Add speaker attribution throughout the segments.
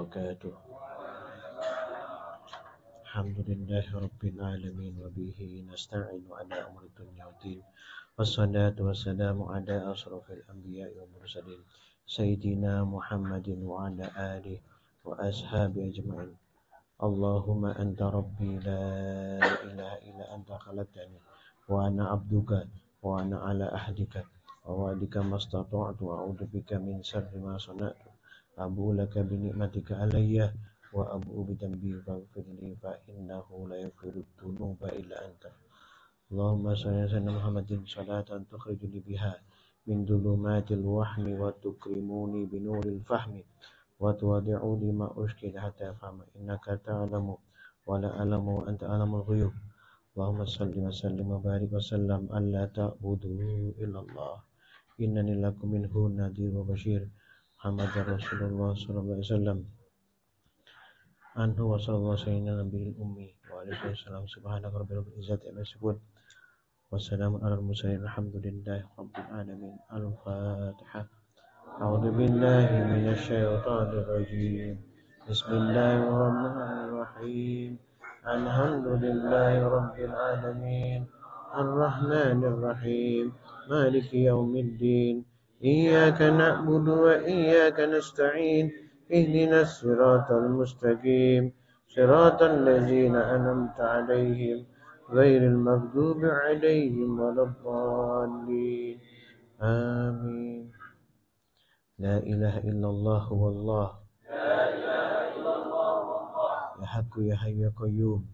Speaker 1: وبركاته. الحمد لله رب العالمين وبه نستعين على أمر الدنيا والدين والصلاة والسلام على أشرف الأنبياء والمرسلين سيدنا محمد وعلى آله وأصحابه أجمعين. اللهم أنت ربي لا إله إلا أنت خلقتني وأنا عبدك وأنا على عهدك ووعدك ما استطعت وأعوذ بك من شر ما صنعت أبو لك بنعمتك علي وأبو بذنبي فاغفر لي فإنه لا يغفر الذنوب إلا أنت. اللهم صل على سيدنا محمد صلاة تخرجني بها من ظلمات الوهم وتكرمني بنور الفهم وتوضعني ما أشكل حتى أفهم إنك تعلم ولا أعلم وأنت أعلم الغيوب. اللهم صل وسلم وبارك وسلم ألا تعبدوا إلا الله إنني لكم منه نذير وبشير. محمد رسول الله صلى الله عليه وسلم عنه وصلى الله سيدنا النبي الأمي وعليه السلام. سبحانك رب العزة عما يصفون والسلام على المرسلين الحمد لله رب العالمين. الفاتحة. أعوذ بالله من الشيطان الرجيم. بسم الله الرحمن الرحيم. الحمد لله رب العالمين الرحمن الرحيم مالك يوم الدين إياك نعبد وإياك نستعين اهدنا الصراط المستقيم صراط الذين أنعمت عليهم غير المغضوب عليهم ولا الضالين آمين. لا إله إلا الله هو الله يا حق يا حي يا قيوم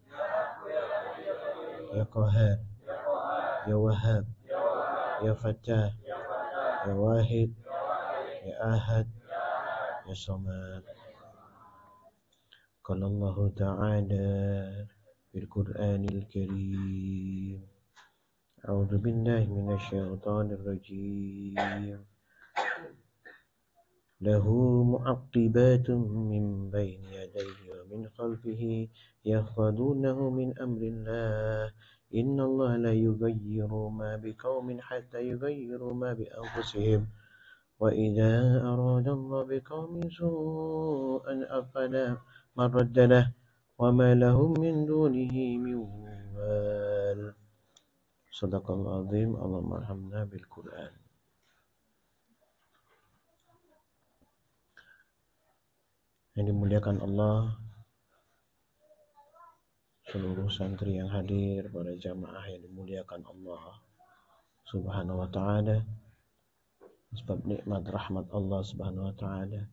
Speaker 1: يا قهار يا وهاب يا فتاح يا واحد يا أحد يا صمد. قال الله تعالى في القرآن الكريم أعوذ بالله من الشيطان الرجيم له معقبات من بين يديه ومن خلفه يحفظونه من أمر الله إن الله لا يغير ما بقوم حتى يغيروا ما بأنفسهم وإذا أراد الله بقوم سوءا فلا مرد له وما لهم من دونه من وال. Sadaqallahul azim. Allahumma arhamna bil Qur'an. Yang dimuliakan Allah, seluruh santri yang hadir, para jamaah yang dimuliakan Allah Subhanahu wa ta'ala, sebab nikmat rahmat Allah Subhanahu wa ta'ala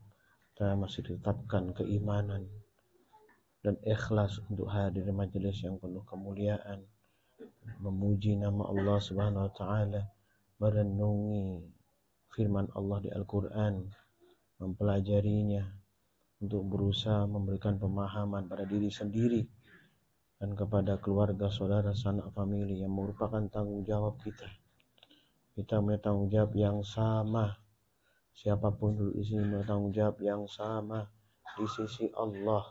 Speaker 1: kita masih ditetapkan keimanan dan ikhlas untuk hadir di majelis yang penuh kemuliaan, memuji nama Allah Subhanahu wa ta'ala, merenungi firman Allah di Al-Quran, mempelajarinya untuk berusaha memberikan pemahaman pada diri sendiri dan kepada keluarga, saudara, sanak famili yang merupakan tanggung jawab kita. Kita punya tanggung jawab yang sama. Siapapun duduk di sini punya tanggung jawab yang sama di sisi Allah.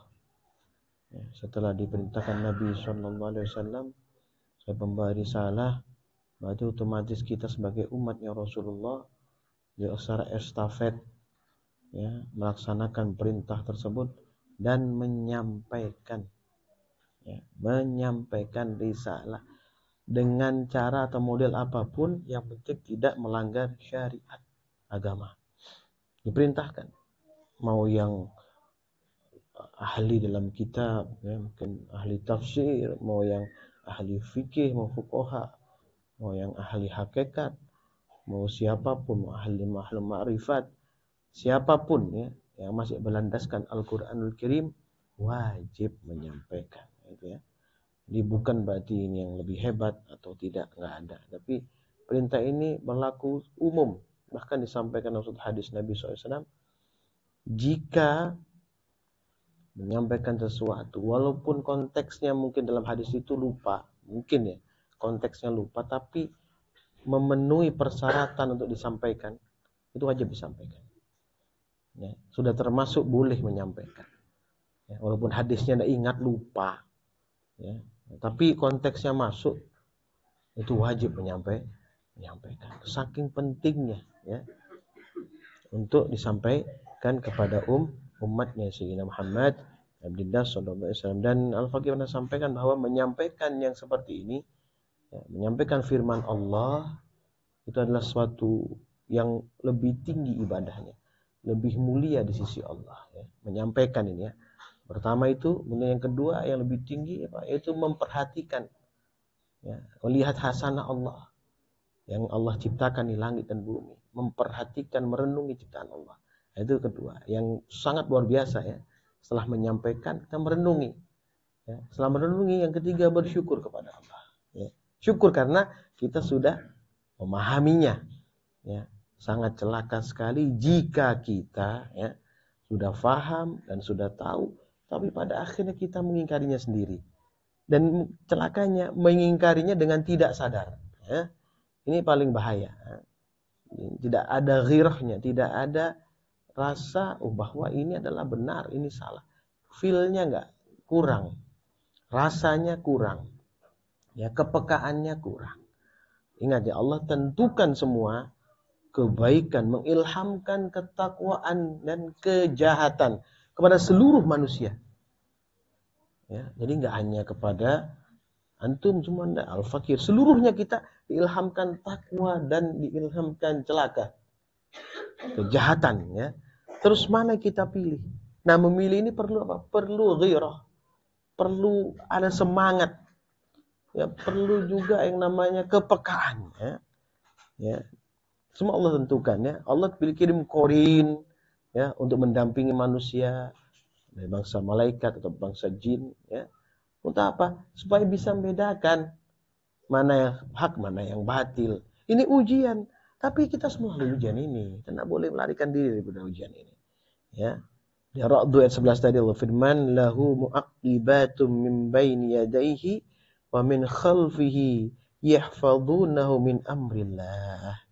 Speaker 1: Ya, setelah diperintahkan Nabi SAW sebagai pembawa risalah, berarti otomatis kita sebagai umatnya Rasulullah juga secara estafet ya, melaksanakan perintah tersebut dan menyampaikan risalah dengan cara atau model apapun, yang penting tidak melanggar syariat agama. Diperintahkan, mau yang ahli dalam kitab ya, mungkin ahli tafsir, mau yang ahli fikih, mau fuqaha, mau yang ahli hakikat, mau siapapun, mau ahli ma'rifat, siapapun ya yang masih berlandaskan Al-Quranul Karim wajib menyampaikan gitu ya. Jadi bukan berarti ini yang lebih hebat atau tidak, enggak ada. Tapi perintah ini berlaku umum. Bahkan disampaikan dalam hadis Nabi SAW, jika menyampaikan sesuatu walaupun konteksnya mungkin dalam hadis itu lupa, mungkin ya konteksnya lupa, tapi memenuhi persyaratan untuk disampaikan, itu wajib disampaikan. Ya, sudah termasuk boleh menyampaikan. Ya, walaupun hadisnya tidak ingat, lupa. Ya, tapi konteksnya masuk, itu wajib menyampaikan. Saking pentingnya ya untuk disampaikan kepada umatnya Sayyidina Muhammad Abdullah sallallahu alaihi wasallam. Dan Al-Faqih pernah sampaikan bahwa menyampaikan yang seperti ini, ya, menyampaikan firman Allah itu adalah suatu yang lebih tinggi ibadahnya, lebih mulia di sisi Allah, ya. Menyampaikan ini, ya. Pertama itu, kemudian yang kedua yang lebih tinggi yaitu memperhatikan, ya, melihat hasanah Allah yang Allah ciptakan di langit dan bumi, memperhatikan, merenungi ciptaan Allah. Itu kedua, yang sangat luar biasa, ya. Setelah menyampaikan, kita merenungi, ya. Setelah merenungi, yang ketiga bersyukur kepada Allah, ya. Syukur karena kita sudah memahaminya, ya. Sangat celaka sekali jika kita, ya, sudah faham dan sudah tahu, tapi pada akhirnya kita mengingkarinya sendiri. Dan celakanya mengingkarinya dengan tidak sadar, ya. Ini paling bahaya. Tidak ada ghirahnya, tidak ada rasa bahwa ini adalah benar, ini salah. Feel-nya enggak, kurang. Rasanya kurang. Ya, kepekaannya kurang. Ingat, ya, Allah tentukan semua kebaikan, mengilhamkan ketakwaan dan kejahatan kepada seluruh manusia. Ya, jadi enggak hanya kepada antum cuma enggak, Al-Fakir, seluruhnya kita diilhamkan takwa dan diilhamkan celaka, kejahatan, ya. Terus mana kita pilih? Nah, memilih ini perlu apa? Perlu ghirah, perlu ada semangat, ya, perlu juga yang namanya kepekaan, ya. Ya. Semua Allah tentukan, ya. Allah kirim korin, ya, untuk mendampingi manusia dari bangsa malaikat atau bangsa jin, ya. Untuk apa? Supaya bisa membedakan mana yang hak, mana yang batil. Ini ujian. Tapi kita semua melalui ujian ini. Kita tidak boleh melarikan diri dari ujian ini. Ya. Di Ar-Ra'd ayat 11 tadi Allah firman, lahu mu'aqibatum min baini yadayhi wa min khalfihi yahfazunahu min amrillah.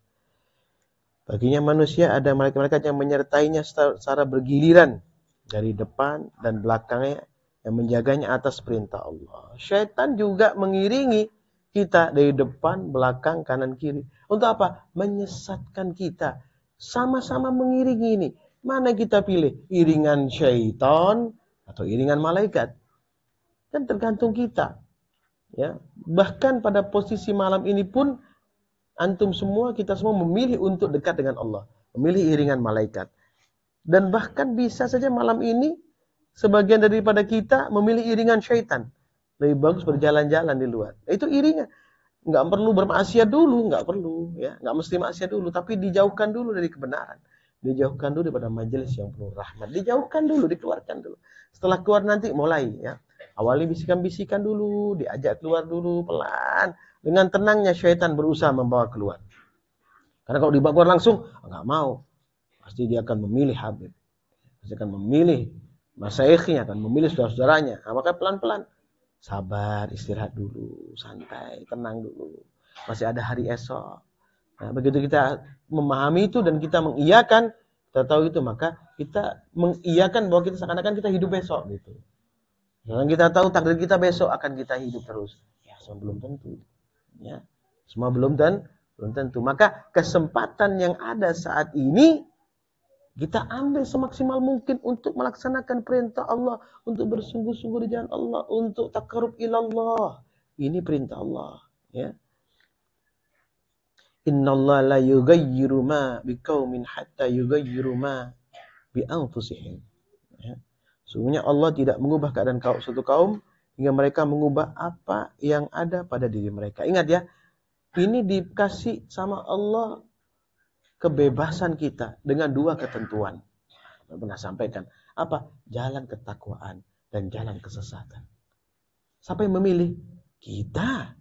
Speaker 1: Baginya manusia ada malaikat-malaikat yang menyertainya secara bergiliran dari depan dan belakangnya, yang menjaganya atas perintah Allah. Syaitan juga mengiringi kita dari depan, belakang, kanan, kiri. Untuk apa? Menyesatkan kita. Sama-sama mengiringi ini. Mana kita pilih? Iringan syaitan atau iringan malaikat? Kan tergantung kita. Ya. Bahkan pada posisi malam ini pun, antum semua, kita semua memilih untuk dekat dengan Allah. Memilih iringan malaikat. Dan bahkan bisa saja malam ini, sebagian daripada kita memilih iringan syaitan. Lebih bagus berjalan-jalan di luar. Itu iringan. Nggak perlu bermaksiat dulu, nggak perlu, ya. Nggak mesti maksiat dulu, tapi dijauhkan dulu dari kebenaran. Dijauhkan dulu daripada majelis yang penuh rahmat. Dijauhkan dulu, dikeluarkan dulu. Setelah keluar nanti mulai, ya. Awalnya bisikan-bisikan dulu, diajak keluar dulu pelan. Dengan tenangnya syaitan berusaha membawa keluar. Karena kalau dibawa keluar langsung, nggak mau. Pasti dia akan memilih Habib. Pasti akan memilih masyayikhnya, akan memilih saudara-saudaranya. Nah, maka pelan-pelan. Sabar, istirahat dulu, santai, tenang dulu. Masih ada hari esok. Nah, begitu kita memahami itu dan kita mengiyakan, kita tahu itu, maka kita mengiyakan bahwa kita seakan-akan kita hidup besok gitu. Dan kita tahu takdir kita besok akan kita hidup terus. Ya, semua belum tentu. Ya, semua belum tentu. Maka kesempatan yang ada saat ini kita ambil semaksimal mungkin untuk melaksanakan perintah Allah, untuk bersungguh-sungguh di jalan Allah, untuk taqarrub ilallah. Ini perintah Allah, ya. Innallaha la yughayyiru ma biqaumin hatta yughayyiru ma bi anfusihim. Ya. Sesungguhnya Allah tidak mengubah keadaan suatu kaum hingga mereka mengubah apa yang ada pada diri mereka. Ingat, ya, ini dikasih sama Allah kebebasan kita dengan dua ketentuan. Saya pernah sampaikan. Apa? Jalan ketakwaan dan jalan kesesatan. Siapa yang memilih? Kita.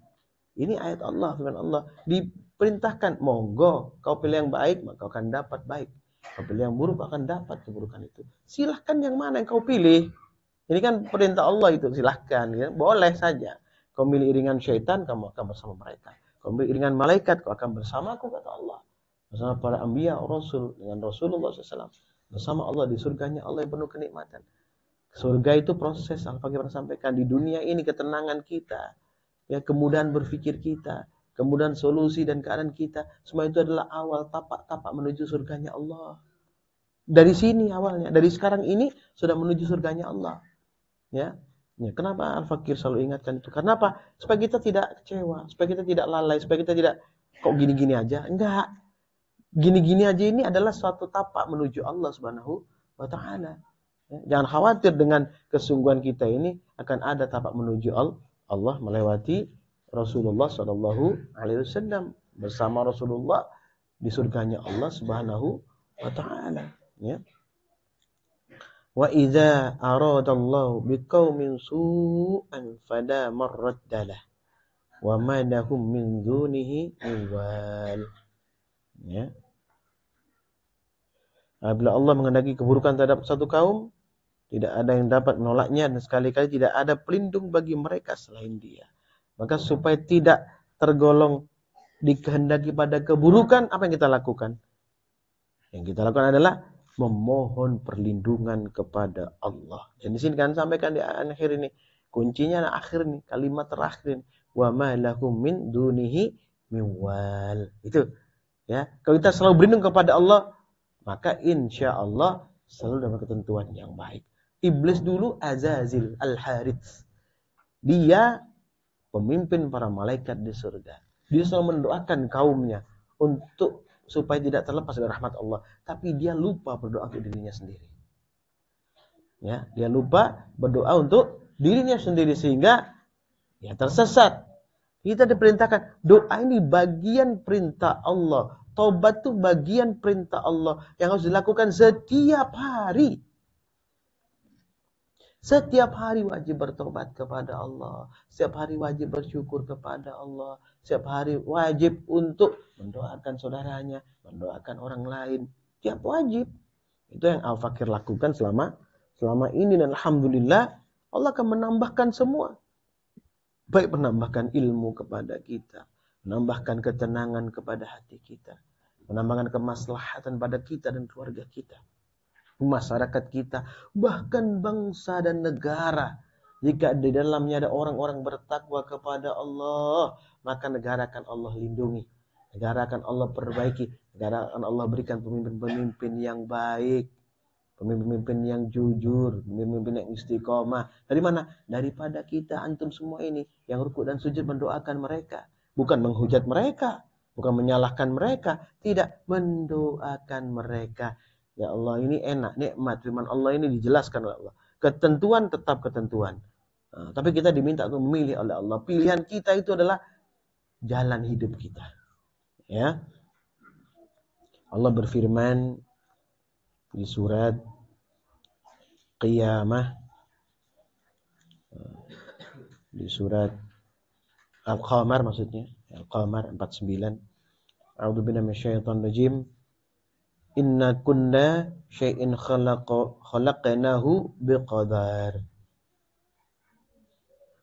Speaker 1: Ini ayat Allah, firman Allah. Diperintahkan, monggo, kau pilih yang baik, maka kau akan dapat baik. Kau pilih yang buruk, akan dapat keburukan itu. Silahkan yang mana yang kau pilih. Ini kan perintah Allah itu, silahkan. Ya. Boleh saja. Kau milih iringan syaitan, kamu akan bersama mereka. Kau milih iringan malaikat, kau akan bersamaku, kata Allah. Bersama para anbiya, rasul, dengan Rasulullah SAW. Bersama Allah di surganya Allah yang penuh kenikmatan. Surga itu proses, Al-Faqih pernah sampaikan, di dunia ini ketenangan kita, ya, kemudahan berpikir kita, kemudahan solusi dan keadaan kita, semua itu adalah awal tapak-tapak menuju surganya Allah. Dari sini awalnya, dari sekarang ini sudah menuju surganya Allah. Ya. Kenapa Al-Fakir selalu ingatkan itu? Karena apa? Supaya kita tidak kecewa, supaya kita tidak lalai, supaya kita tidak kok gini-gini aja. Enggak. Gini-gini aja ini adalah suatu tapak menuju Allah Subhanahu wa taala. Jangan khawatir dengan kesungguhan kita ini akan ada tapak menuju Allah melewati Rasulullah Shallallahu alaihi wasallam bersama Rasulullah di surganya Allah Subhanahu wa taala, ya. Wa idza aradallahu biqaumin su'an fala marraddalah wa ma lahum min dunihi wal. Ya. Apabila Allah menghendaki keburukan terhadap satu kaum, tidak ada yang dapat menolaknya dan sekali-kali tidak ada pelindung bagi mereka selain Dia. Maka supaya tidak tergolong dikehendaki pada keburukan, apa yang kita lakukan? Yang kita lakukan adalah memohon perlindungan kepada Allah. Dan di sini kan sampaikan di akhir ini, kuncinya akhir nih, kalimat terakhir ini, wa ma lahum min dunihi min wal. Itu, ya. Kalau kita selalu berlindung kepada Allah, maka insya Allah selalu dapat ketentuan yang baik. Iblis dulu Azazil Al-Harits. Dia pemimpin para malaikat di surga. Dia selalu mendoakan kaumnya untuk supaya tidak terlepas dari rahmat Allah. Tapi dia lupa berdoa untuk dirinya sendiri. Ya, dia lupa berdoa untuk dirinya sendiri sehingga ya tersesat. Kita diperintahkan, doa ini bagian perintah Allah. Taubat itu bagian perintah Allah yang harus dilakukan setiap hari. Setiap hari wajib bertobat kepada Allah. Setiap hari wajib bersyukur kepada Allah. Setiap hari wajib untuk mendoakan saudaranya, mendoakan orang lain. Tiap wajib. Itu yang Al-Fakir lakukan selama ini. Dan Alhamdulillah Allah akan menambahkan semua. Baik menambahkan ilmu kepada kita. Menambahkan ketenangan kepada hati kita. Menambahkan kemaslahatan pada kita dan keluarga kita. Masyarakat kita, bahkan bangsa dan negara. Jika di dalamnya ada orang-orang bertakwa kepada Allah, maka negara akan Allah lindungi. Negara akan Allah perbaiki. Negara akan Allah berikan pemimpin-pemimpin yang baik. Pemimpin-pemimpin yang jujur. Pemimpin yang istiqomah. Dari mana? Daripada kita, antum semua ini. Yang rukuk dan sujud mendoakan mereka. Bukan menghujat mereka. Bukan menyalahkan mereka. Tidak, mendoakan mereka. Ya Allah, ini enak, nikmat, firman Allah ini dijelaskan oleh Allah. Ketentuan tetap ketentuan. Nah, tapi kita diminta untuk memilih oleh Allah. Pilihan kita itu adalah jalan hidup kita. Ya. Allah berfirman di surat Qiyamah, di surat Al-Qamar maksudnya, Al-Qamar 49. A'udzubillahi minasyaitonir rajim. Inna kunna syai'in khalaqnahu biqadar.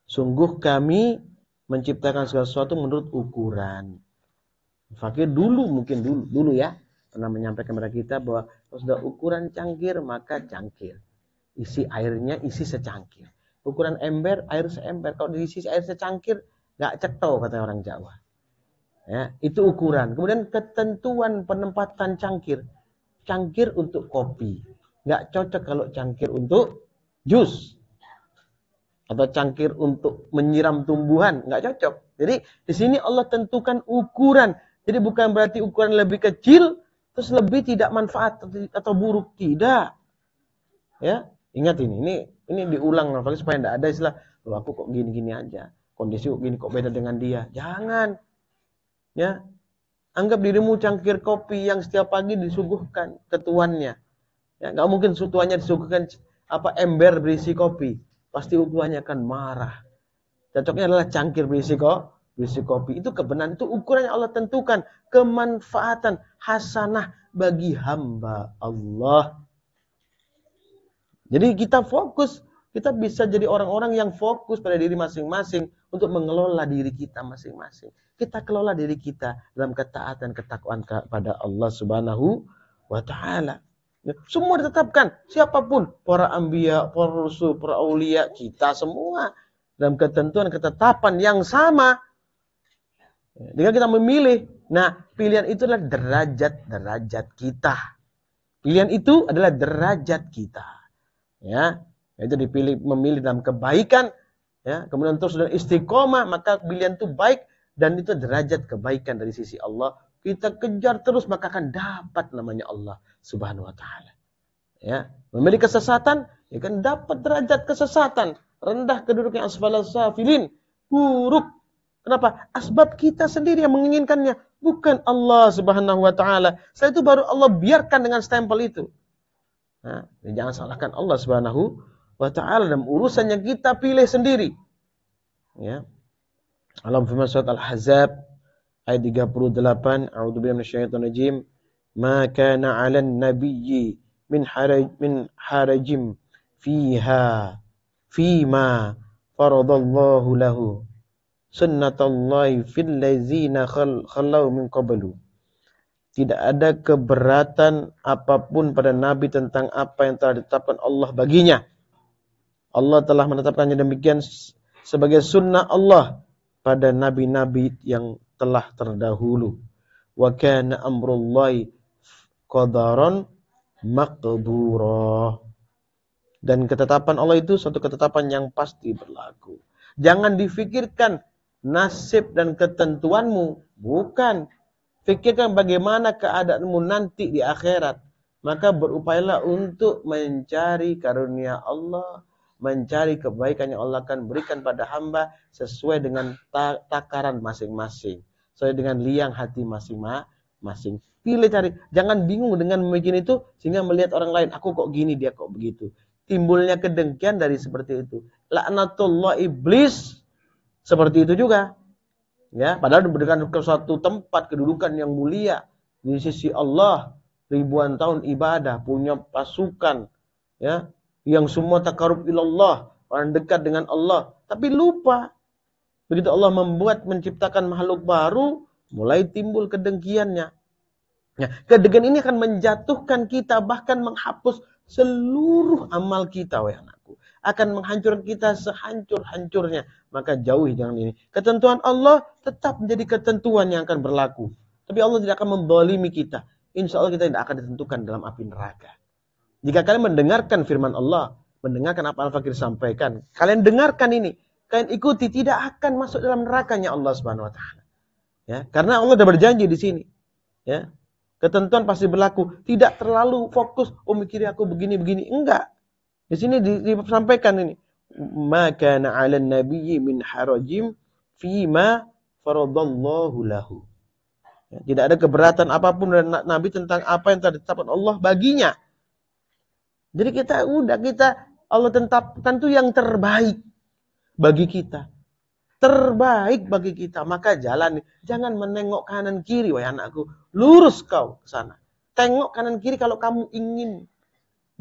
Speaker 1: Sungguh kami menciptakan segala sesuatu menurut ukuran. Fakir mungkin dulu ya pernah menyampaikan kepada kita bahwa kalau sudah ukuran cangkir maka cangkir. Isi airnya isi secangkir. Ukuran ember air seember. Kalau diisi air secangkir enggak ceto kata orang Jawa. Ya, itu ukuran. Kemudian ketentuan penempatan cangkir. Cangkir untuk kopi. Nggak cocok kalau cangkir untuk jus. Atau cangkir untuk menyiram tumbuhan. Nggak cocok. Jadi di sini Allah tentukan ukuran. Jadi bukan berarti ukuran lebih kecil. Terus lebih tidak manfaat atau buruk. Tidak. Ya, ingat ini diulang supaya tidak ada istilah. Loh, aku kok gini-gini aja. Kondisi gini kok beda dengan dia. Jangan. Ya. Anggap dirimu cangkir kopi yang setiap pagi disuguhkan ke tuannya. Ya, nggak mungkin tuannya disuguhkan ember berisi kopi. Pasti tuannya akan marah. Cocoknya adalah cangkir berisi kopi. Itu kebenaran, itu ukuran yang Allah tentukan. Kemanfaatan hasanah bagi hamba Allah. Jadi kita fokus. Kita bisa jadi orang-orang yang fokus pada diri masing-masing untuk mengelola diri kita masing-masing. Kita kelola diri kita dalam ketaatan, ketakwaan kepada Allah Subhanahu wa taala. Semua ditetapkan, siapapun, para anbiya, para rasul, para aulia, kita semua dalam ketentuan, ketetapan yang sama. Dengan kita memilih, nah pilihan itu adalah derajat-derajat kita. Pilihan itu adalah derajat kita. Ya, itu memilih dalam kebaikan, ya, kemudian terus sudah istiqomah, maka pilihan itu baik dan itu derajat kebaikan dari sisi Allah. Kita kejar terus maka akan dapat namanya Allah Subhanahu wa taala. Ya, memilih kesesatan, ya kan dapat derajat kesesatan, rendah kedudukan asfalas safilin, buruk. Kenapa? Asbab kita sendiri yang menginginkannya, bukan Allah Subhanahu wa taala. Setelah itu baru Allah biarkan dengan stempel itu. Nah, jangan salahkan Allah Subhanahu wa taala dalam urusan yang kita pilih sendiri. Ya. Alam firman surat Al-Ahzab ayat 38, a'udzubillahi minasyaitonir rajim, ma kana 'alan nabiyyi min harajim fiha fima faradallahu lahu sunnatullahi fil ladzina khalau min qablu. Tidak ada keberatan apapun pada Nabi tentang apa yang telah ditetapkan Allah baginya. Allah telah menetapkannya demikian sebagai sunnah Allah pada nabi-nabi yang telah terdahulu. Wa kana amrullahi qadaran maqdura. Dan ketetapan Allah itu suatu ketetapan yang pasti berlaku. Jangan difikirkan nasib dan ketentuanmu, bukan. Fikirkan bagaimana keadaanmu nanti di akhirat. Maka berupayalah untuk mencari karunia Allah, mencari kebaikan yang Allah akan berikan pada hamba sesuai dengan takaran masing-masing, sesuai dengan liang hati masing-masing. Pilih cari, jangan bingung dengan memikir itu sehingga melihat orang lain, aku kok gini, dia kok begitu. Timbulnya kedengkian dari seperti itu. Laknatullah iblis seperti itu juga. Ya, padahal diberikan ke suatu tempat kedudukan yang mulia di sisi Allah, ribuan tahun ibadah, punya pasukan, ya, yang semua takarub ilallah, orang dekat dengan Allah, tapi lupa. Begitu Allah menciptakan makhluk baru, mulai timbul kedengkiannya. Ya, kedengkian ini akan menjatuhkan kita, bahkan menghapus seluruh amal kita, wahai anakku. Akan menghancurkan kita sehancur-hancurnya. Maka jauhi jangan ini. Ketentuan Allah tetap menjadi ketentuan yang akan berlaku. Tapi Allah tidak akan membalimi kita. Insya Allah kita tidak akan ditentukan dalam api neraka. Jika kalian mendengarkan firman Allah, mendengarkan apa Al-Fakir sampaikan, kalian dengarkan ini, kalian ikuti, tidak akan masuk dalam nerakanya Allah Subhanahu wa taala. Ya, karena Allah sudah berjanji di sini. Ya. Ketentuan pasti berlaku, tidak terlalu fokus mikir aku begini-begini, enggak. Di sini disampaikan ini, maka kana 'alan nabiyyi min harajim fima faradallahu lahu. Ya, tidak ada keberatan apapun dari Nabi tentang apa yang telah ditetapkan Allah baginya. Jadi kita Allah tetapkan itu yang terbaik bagi kita. Terbaik bagi kita. Maka jalan. Jangan menengok kanan kiri, wahai anakku. Lurus kau ke sana. Tengok kanan kiri kalau kamu ingin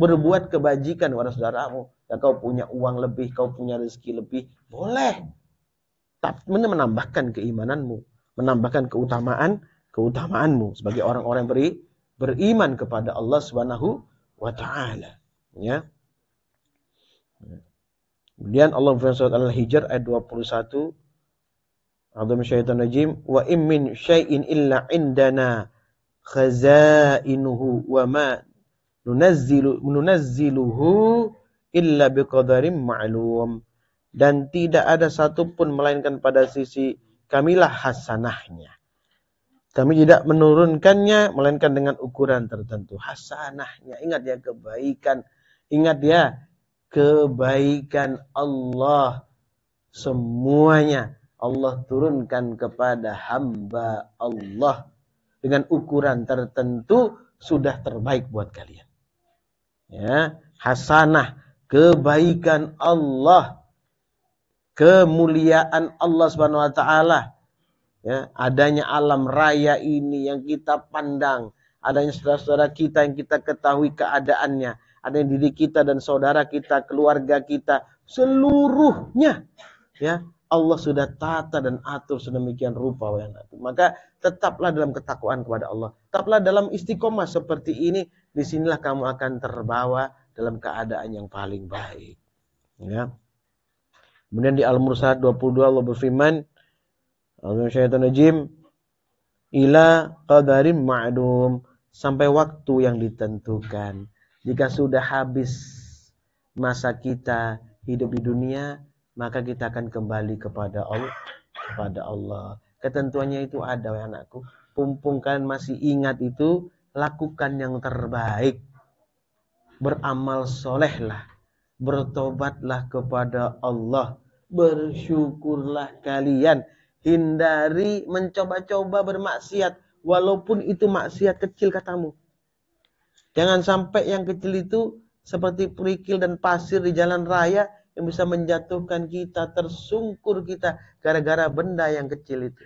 Speaker 1: berbuat kebajikan kepada saudaramu. Ya, kau punya uang lebih, kau punya rezeki lebih. Boleh. Tapi menambahkan keimananmu. Menambahkan keutamaanmu. Sebagai orang-orang yang beriman kepada Allah Subhanahu wa ta'ala. Ya. Kemudian Allah berfirman surat Al-Hijr ayat 21. A'udzu minasyaitonir rajim, wa in min syai'in illa indana khazainuhu wa ma nunazziluhu illa biqadarin ma'lum. Dan tidak ada satupun melainkan pada sisi kamilah hasanahnya. Kami tidak menurunkannya melainkan dengan ukuran tertentu. Hasanahnya, ingat ya, kebaikan. Ingat ya, kebaikan Allah semuanya Allah turunkan kepada hamba Allah dengan ukuran tertentu sudah terbaik buat kalian. Ya, hasanah, kebaikan Allah, kemuliaan Allah Subhanahu wa taala. Ya, adanya alam raya ini yang kita pandang, adanya saudara-saudara kita yang kita ketahui keadaannya, ada diri kita dan saudara kita, keluarga kita, seluruhnya, ya, Allah sudah tata dan atur sedemikian rupa. Maka tetaplah dalam ketakwaan kepada Allah. Tetaplah dalam istiqomah seperti ini. Disinilah kamu akan terbawa dalam keadaan yang paling baik. Ya. Kemudian di Al-Mursalat 22 Allah berfirman, Al-Syaitanir Rajim, ila qadarim ma'dum. sampai waktu yang ditentukan. Jika sudah habis masa kita hidup di dunia, maka kita akan kembali kepada Allah. Ketentuannya itu ada, ya anakku. Pumpung kalian masih ingat itu, lakukan yang terbaik. Beramal solehlah. Bertobatlah kepada Allah. Bersyukurlah kalian. Hindari mencoba-coba bermaksiat. Walaupun itu maksiat kecil katamu. Jangan sampai yang kecil itu seperti kerikil dan pasir di jalan raya yang bisa menjatuhkan kita, tersungkur kita gara-gara benda yang kecil itu.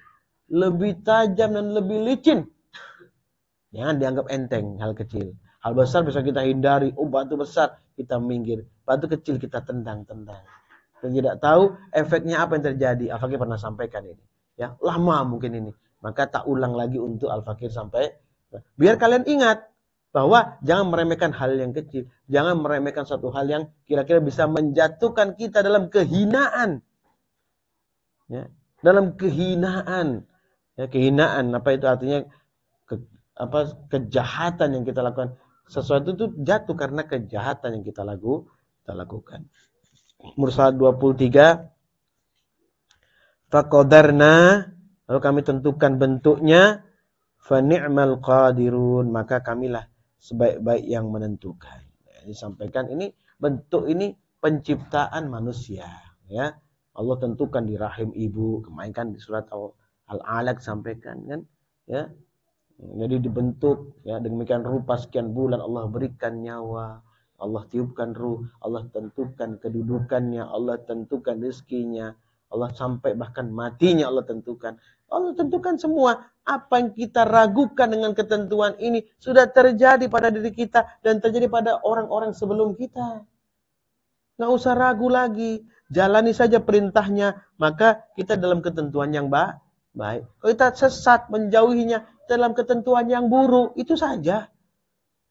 Speaker 1: Lebih tajam dan lebih licin. Jangan dianggap enteng hal kecil. Hal besar bisa kita hindari. Oh, batu besar kita minggir. Batu kecil kita tendang-tendang. Dan tidak tahu efeknya apa yang terjadi. Al-Fakir pernah sampaikan ini. Ya, lama mungkin ini. Maka tak ulang lagi untuk Al-Fakir sampai. Biar kalian ingat bahwa jangan meremehkan hal yang kecil. Jangan meremehkan suatu hal yang kira-kira bisa menjatuhkan kita dalam kehinaan. Ya, dalam kehinaan. Ya, kehinaan apa itu artinya? Kejahatan yang kita lakukan. Sesuatu itu jatuh karena kejahatan yang kita lakukan. Mursalat 23. Faqadarna, lalu kami tentukan bentuknya, fa ni'mal qadirun, maka kamilah sebaik-baik yang menentukan. Disampaikan ini bentuk ini penciptaan manusia, ya. Allah tentukan di rahim ibu, kemarin kan di surat Al-Alaq sampaikan kan, ya. Jadi dibentuk, ya, demikian rupa sekian bulan Allah berikan nyawa, Allah tiupkan ruh, Allah tentukan kedudukannya, Allah tentukan rezekinya, Allah sampai bahkan matinya Allah tentukan. Allah tentukan semua. Apa yang kita ragukan dengan ketentuan ini sudah terjadi pada diri kita dan terjadi pada orang-orang sebelum kita. Nggak usah ragu lagi, jalani saja perintahnya, maka kita dalam ketentuan yang baik. Kalau kita sesat menjauhinya dalam ketentuan yang buruk, itu saja.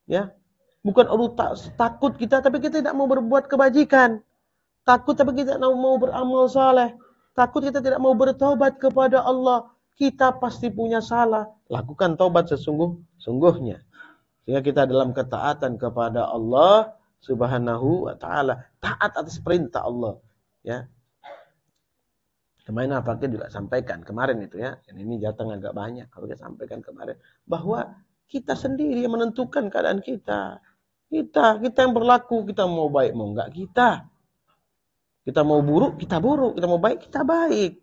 Speaker 1: Ya. Bukan Allah takut kita tapi kita tidak mau berbuat kebajikan. Takut tapi kita tidak mau beramal saleh. Takut kita tidak mau bertobat kepada Allah. Kita pasti punya salah. Lakukan taubat sesungguhnya. Sehingga kita dalam ketaatan kepada Allah Subhanahu wa ta'ala. Taat atas perintah Allah. Ya. Kemarin Al-Fakir juga sampaikan kemarin itu, ya. Ini jatah agak banyak kalau kita sampaikan kemarin bahwa kita sendiri yang menentukan keadaan kita. Kita yang berlaku, kita mau baik mau enggak kita. Kita mau buruk, kita buruk, kita mau baik, kita baik.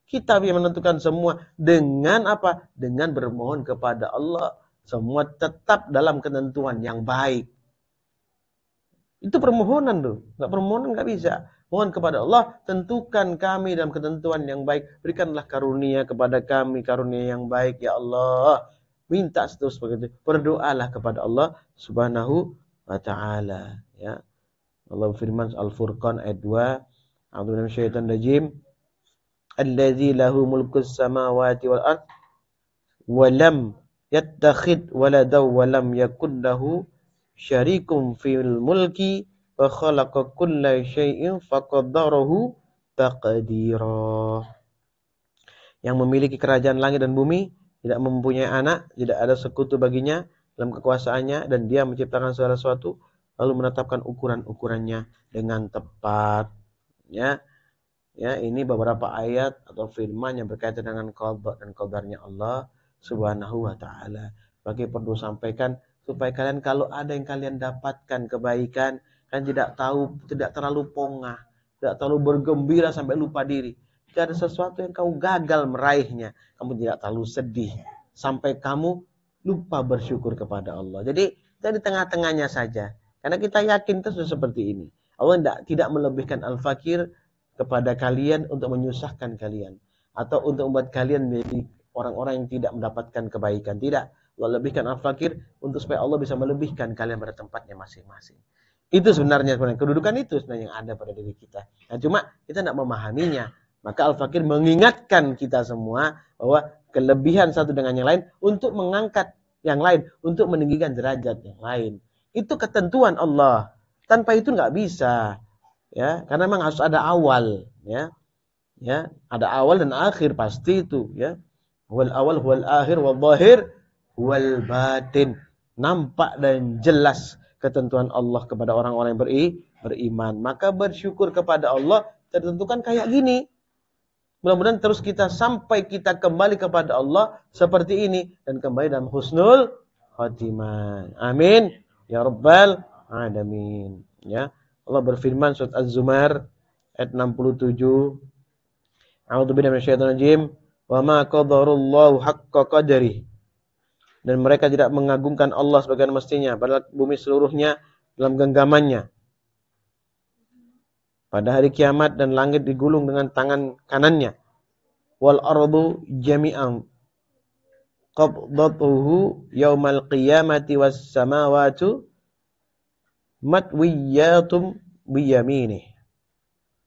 Speaker 1: Kita yang menentukan semua dengan apa? Dengan bermohon kepada Allah, semua tetap dalam ketentuan yang baik. Itu permohonan tuh. Enggak permohonan enggak bisa. Mohon kepada Allah, tentukan kami dalam ketentuan yang baik. Berikanlah karunia kepada kami, karunia yang baik, ya Allah. Minta seterus begitu. Berdoalah kepada Allah Subhanahu wa ta'ala. Ya. Allah firman Al-Furqan ayat 2. A'udzu minasyaitonir rajim. Allazi lahu mulkus samawati wal ard wa lam yattakhid waladaw wa lam yakul lahu syarikum fil mulki wa khalaqa kulla syai'in faqaddarahu taqdira. Yang memiliki kerajaan langit dan bumi, tidak mempunyai anak, tidak ada sekutu baginya dalam kekuasaannya, dan dia menciptakan segala sesuatu lalu menetapkan ukuran-ukurannya dengan tepat. Ya. Ya, ini beberapa ayat atau firman yang berkaitan dengan qada dan qadarnya Allah Subhanahu wa ta'ala. Bagi perlu sampaikan supaya kalian kalau ada yang kalian dapatkan kebaikan, kan tidak terlalu pongah, tidak terlalu bergembira sampai lupa diri. Jika ada sesuatu yang kamu gagal meraihnya, kamu tidak terlalu sedih sampai kamu lupa bersyukur kepada Allah. Jadi kita di tengah-tengahnya saja. Karena kita yakin itu sudah seperti ini. Allah tidak melebihkan Al-Fakir kepada kalian untuk menyusahkan kalian atau untuk membuat kalian menjadi orang-orang yang tidak mendapatkan kebaikan. Tidak. Allah lebihkan Al-Fakir untuk supaya Allah bisa melebihkan kalian pada tempatnya masing-masing. Itu sebenarnya kedudukan itu sebenarnya yang ada pada diri kita. Nah, cuma kita tidak memahaminya. Maka Al-Fakir mengingatkan kita semua bahwa kelebihan satu dengan yang lain untuk mengangkat yang lain, untuk meninggikan derajat yang lain. Itu ketentuan Allah. Tanpa itu nggak bisa. Ya, karena memang harus ada awal, ya. Ya, ada awal dan akhir pasti itu, ya. Wal awal wal akhir wal zahir wal batin. Nampak dan jelas ketentuan Allah kepada orang-orang yang beriman. Maka bersyukur kepada Allah tertentukan kayak gini. Mudah-mudahan terus kita sampai kita kembali kepada Allah seperti ini dan kembali dalam husnul khatimah. Amin ya rabbal alamin. Ya. Allah berfirman surat Az-Zumar ayat 67. A'udzubillahi minasyaitonir rajim. Wa ma qadarullahu haqqa qadarihi. Dan mereka tidak mengagungkan Allah sebagaimana mestinya, padahal bumi seluruhnya dalam genggamannya. Pada hari kiamat dan langit digulung dengan tangan kanannya. Wal ardu jami'an qabdatuhu yaumal qiyamati was samawati matwiyatum biyaminih.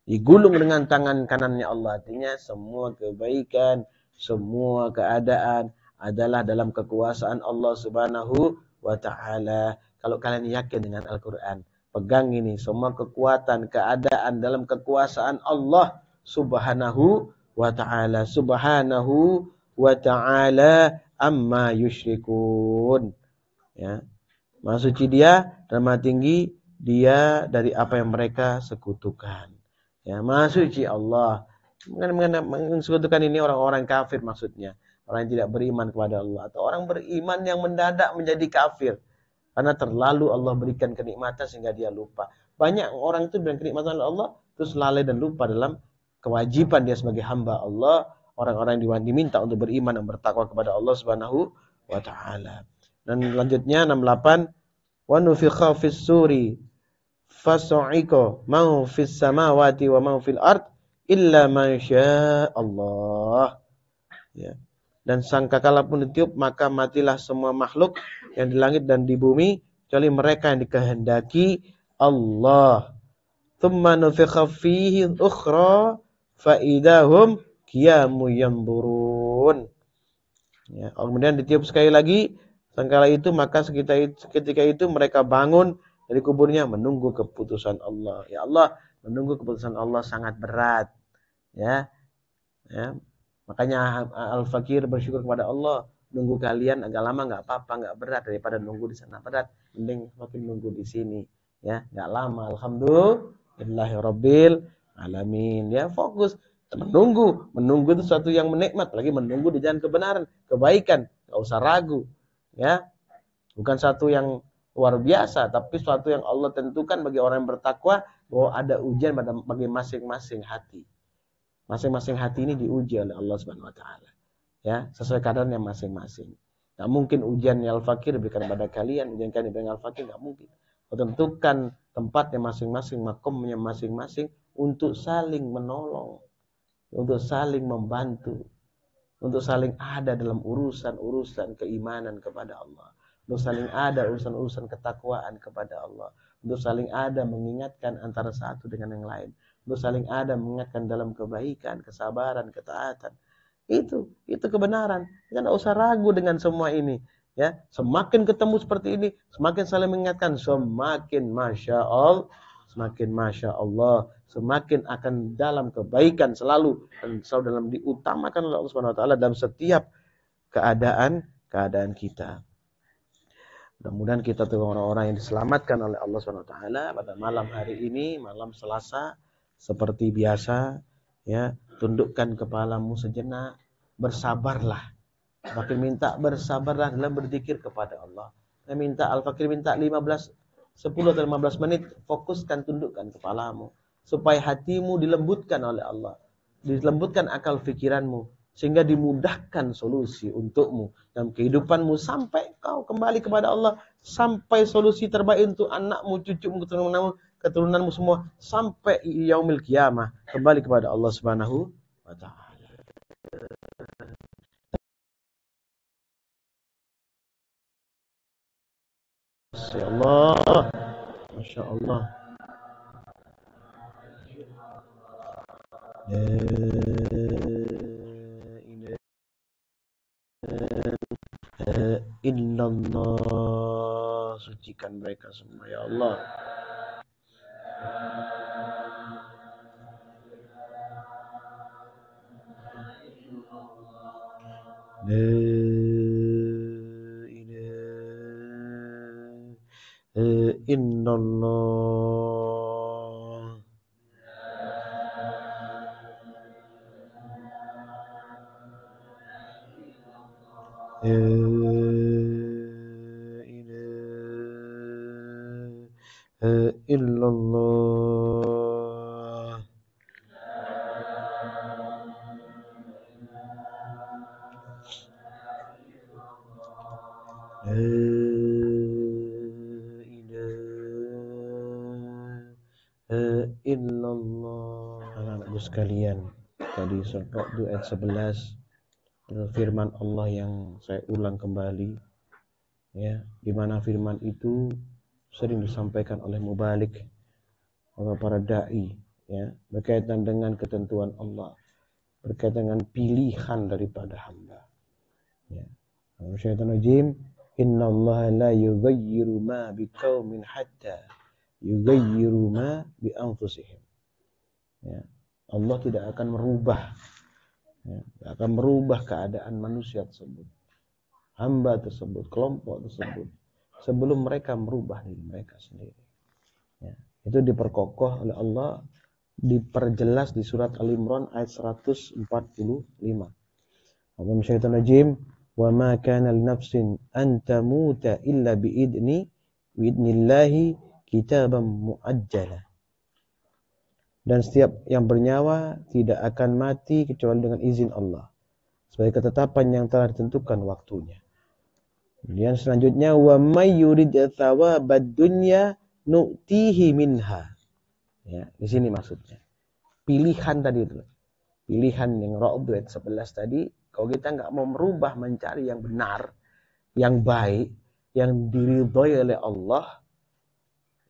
Speaker 1: Digulung dengan tangan kanannya Allah. Artinya semua kebaikan, semua keadaan adalah dalam kekuasaan Allah Subhanahu wa ta'ala. Kalau kalian yakin dengan Al-Quran, pegang ini. Semua kekuatan, keadaan dalam kekuasaan Allah Subhanahu wa ta'ala. Subhanahu wa ta'ala amma yusyrikun. Ya. Maha suci dia, dan maha tinggi dia dari apa yang mereka sekutukan. Ya, maha suci Allah. Mensekutukan ini orang-orang kafir maksudnya. Orang yang tidak beriman kepada Allah. Atau orang beriman yang mendadak menjadi kafir. Karena terlalu Allah berikan kenikmatan sehingga dia lupa. Banyak orang itu dengan kenikmatan Allah, terus lalai dan lupa dalam kewajiban dia sebagai hamba Allah. Orang-orang yang diminta untuk beriman dan bertakwa kepada Allah Subhanahu wa ta'ala. Dan selanjutnya 68. Wa nufikha fis suri fasu'iko mau fis samawati wa mau fil ard illa man Allah. Ya. Dan sangkakala pun ditiup maka matilah semua makhluk yang di langit dan di bumi kecuali mereka yang dikehendaki Allah. Tsumma nufikha fihi ukhra fa idahum qiyamun yanzurun. Ya, kemudian ditiup sekali lagi sangkala itu maka ketika itu mereka bangun dari kuburnya menunggu keputusan Allah. Ya Allah, menunggu keputusan Allah sangat berat. Ya. Ya. Makanya Al-Fakir bersyukur kepada Allah, nunggu kalian agak lama enggak apa-apa, enggak berat daripada nunggu di sana berat. Mending makin nunggu di sini, ya, enggak lama. Alhamdulillahirabbil alamin. Ya, fokus menunggu itu sesuatu yang menikmat, lagi menunggu di jalan kebenaran, kebaikan, enggak usah ragu. Ya. Bukan satu yang luar biasa, tapi suatu yang Allah tentukan bagi orang yang bertakwa bahwa ada ujian bagi masing-masing hati. Masing-masing hati ini diuji oleh Allah Subhanahu wa taala. Ya, sesuai kadarnya masing-masing. Enggak mungkin ujian Al-Fakir diberikan kepada kalian, ujian kalian diberikan Al-Fakir, enggak mungkin. Tentukan tempatnya masing-masing, makomnya masing-masing untuk saling menolong, untuk saling membantu, untuk saling ada dalam urusan-urusan keimanan kepada Allah. Untuk saling ada urusan-urusan ketakwaan kepada Allah. Untuk saling ada mengingatkan antara satu dengan yang lain. Untuk saling ada mengingatkan dalam kebaikan, kesabaran, ketaatan. Itu kebenaran. Jangan usah ragu dengan semua ini. Ya, semakin ketemu seperti ini, semakin saling mengingatkan, semakin masya Allah, semakin akan dalam kebaikan selalu dan selalu dalam diutamakan oleh Allah Subhanahu wa taala dalam setiap keadaan kita. Mudah-mudahan kita tuh orang-orang yang diselamatkan oleh Allah Subhanahu wa taala pada malam hari ini, malam Selasa, seperti biasa, ya, tundukkan kepalamu sejenak, bersabarlah. Fakir minta bersabarlah dalam berzikir kepada Allah. Saya minta Al-Fakir minta 10 atau 15 menit, fokuskan, tundukkan kepalamu supaya hatimu dilembutkan oleh Allah. Dilembutkan akal fikiranmu sehingga dimudahkan solusi untukmu dalam kehidupanmu sampai kau kembali kepada Allah, sampai solusi terbaik untuk anakmu, cucumu, keturunanmu semua sampai yaumil qiyamah kembali kepada Allah Subhanahu wa taala. Masya Allah, Masya Allah. Illallah, sucikan mereka semua ya Allah. La Innallah ilaha illallah La ilaha illallah. Anak-anakku sekalian, tadi surat ayat 11 firman Allah yang saya ulang kembali, ya, di mana firman itu sering disampaikan oleh mubalik, oleh para dai, ya, berkaitan dengan ketentuan Allah, berkaitan dengan pilihan daripada hamba. Ya. Syaitan rajim, innallaha la yughayyiru ma biqaumin hatta yughayyiru ma bi anfusihim. Ya. Allah tidak akan merubah, ya, akan merubah keadaan manusia tersebut, hamba tersebut, kelompok tersebut, sebelum mereka merubah diri mereka sendiri. Ya. Itu diperkokoh oleh Allah, diperjelas di surat Al-Imran ayat 145. Allahumma syaitan rajim, wa ma kana li nafsin an tamuta illa biidnillahi kitaban muajjala. Dan setiap yang bernyawa tidak akan mati kecuali dengan izin Allah, sebagai ketetapan yang telah ditentukan waktunya. Kemudian selanjutnya, wa may yurid thawabad dunya nu'tihi minha. Ya, di sini maksudnya. Pilihan tadi itu. Pilihan yang Ra'd ayat 11 tadi, kalau kita enggak mau merubah, mencari yang benar, yang baik, yang diridhoi oleh Allah,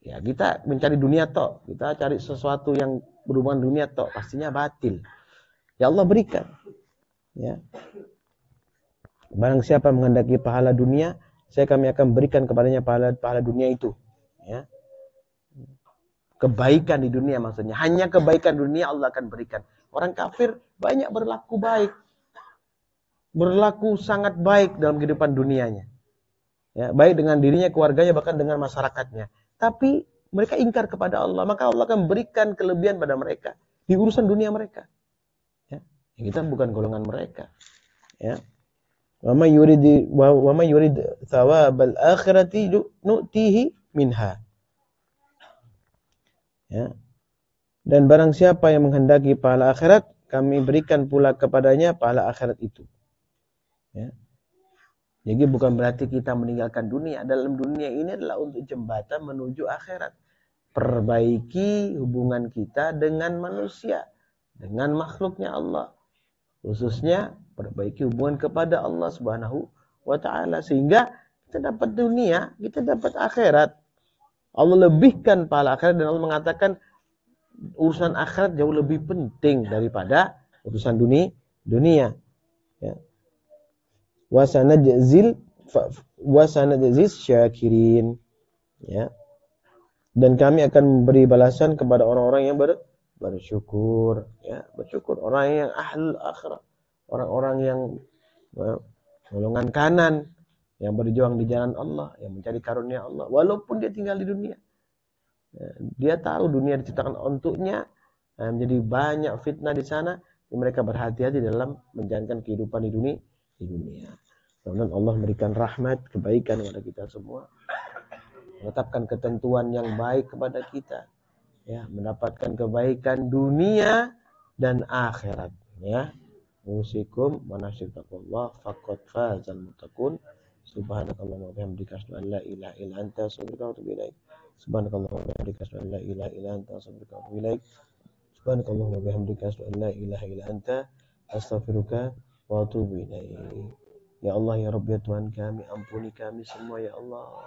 Speaker 1: ya kita mencari dunia tok, kita cari sesuatu yang berhubungan dunia tok, pastinya batil. Ya Allah berikan. Ya. Barang siapa menghendaki pahala dunia, kami akan berikan kepadanya pahala dunia itu. Ya. Kebaikan di dunia maksudnya. Hanya kebaikan dunia Allah akan berikan. Orang kafir banyak berlaku baik. Berlaku sangat baik dalam kehidupan dunianya. Ya, baik dengan dirinya, keluarganya, bahkan dengan masyarakatnya. Tapi mereka ingkar kepada Allah, maka Allah akan berikan kelebihan pada mereka di urusan dunia mereka. Ya, kita bukan golongan mereka. Ya. Wa may yurid thawabal akhirati nu'tihi minha. Ya. Dan barang siapa yang menghendaki pahala akhirat, kami berikan pula kepadanya pahala akhirat itu. Ya. Jadi bukan berarti kita meninggalkan dunia. Dalam dunia ini adalah untuk jembatan menuju akhirat. Perbaiki hubungan kita dengan manusia, dengan makhluknya Allah. Khususnya perbaiki hubungan kepada Allah Subhanahu wa ta'ala. Sehingga kita dapat dunia, kita dapat akhirat. Allah lebihkan pahala akhirat dan Allah mengatakan urusan akhirat jauh lebih penting daripada urusan dunia. Ya. Wasanajzil syakirin. Ya. Dan kami akan memberi balasan kepada orang-orang yang bersyukur, ya, bersyukur, orang yang ahlul akhirah, orang-orang yang golongan kanan, yang berjuang di jalan Allah, yang mencari karunia Allah, walaupun dia tinggal di dunia. Ya, dia tahu dunia diciptakan untuknya, menjadi banyak fitnah di sana, mereka berhati-hati dalam menjalankan kehidupan di dunia. Mudah-mudahan Allah memberikan rahmat, kebaikan kepada kita semua, menetapkan ketentuan yang baik kepada kita, ya, mendapatkan kebaikan dunia dan akhirat, ya. Usikum wa nasyitaqullah faqad fazal muttaqun. Subhanakallahumma wa bihamdika asyhadu an la ilaha illa anta astaghfiruka wa atubu ilaik. Subhanakallahumma wa bihamdika asyhadu an la ilaha illa anta astaghfiruka wa atubu ilaik. Subhanakallahumma wa bihamdika asyhadu an la ilaha illa anta astaghfiruka wa atubu ilaik. Ya Allah, ya Rabb, ya Tuhan kami, ampuni kami semua ya Allah.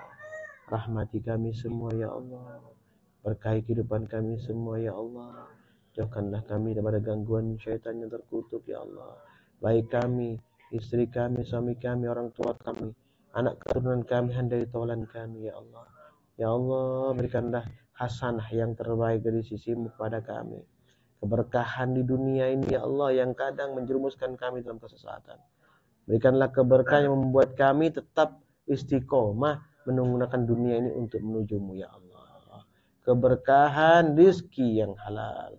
Speaker 1: Rahmati kami semua ya Allah. Berkahi kehidupan kami semua ya Allah. Jauhkanlah kami daripada gangguan syaitan yang terkutuk ya Allah. Baik kami, istri kami, suami kami, orang tua kami, anak keturunan kami, handai taulan kami ya Allah. Ya Allah, berikanlah hasanah yang terbaik dari sisimu kepada kami. Keberkahan di dunia ini ya Allah yang kadang menjerumuskan kami dalam kesesatan. Berikanlah keberkahan yang membuat kami tetap istiqomah menggunakan dunia ini untuk menujumu ya Allah. Keberkahan rizki yang halal,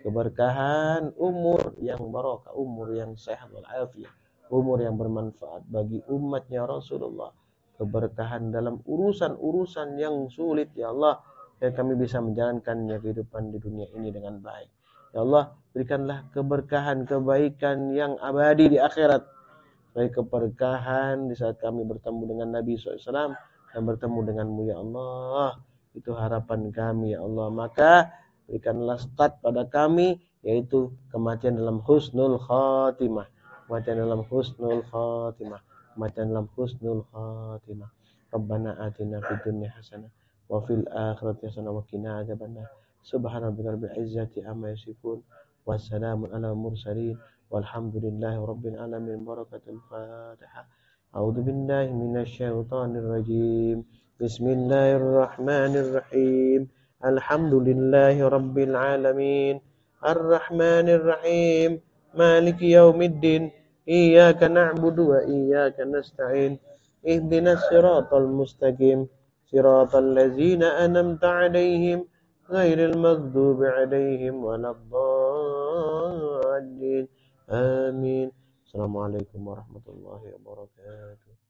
Speaker 1: keberkahan umur yang barokah, umur yang sehat walafiat, umur yang bermanfaat bagi umatnya Rasulullah, keberkahan dalam urusan-urusan yang sulit ya Allah, dan kami bisa menjalankannya kehidupan di dunia ini dengan baik. Ya Allah, berikanlah keberkahan, kebaikan yang abadi di akhirat, baik keberkahan di saat kami bertemu dengan Nabi SAW dan bertemu denganmu ya Allah. Itu harapan kami ya Allah. Maka berikanlah start pada kami, yaitu kematian dalam husnul khatimah, kematian dalam husnul khatimah, kematian dalam husnul khatimah. Rabbana atina fid dunya hasanah wa fil akhirati hasanah wa qina adzabannar. Subhana rabbika rabbil izzati amma yasifun, wassalamun alal mursalin, walhamdulillahi rabbil alamin. Barakatul Fatihah. A'udzu billahi minasyaitonir rajim. Bismillahirrahmanirrahim. Alhamdulillahi rabbil alamin. Arrahmanir rahim. Maliki yaumiddin. Iyyaka na'budu wa iyyaka nasta'in. Ihdinas siratal mustaqim. Siratal ladzina an'amta 'alaihim ghairil maghdubi 'alaihim waladdallin. Amin. Assalamualaikum warahmatullahi wabarakatuh.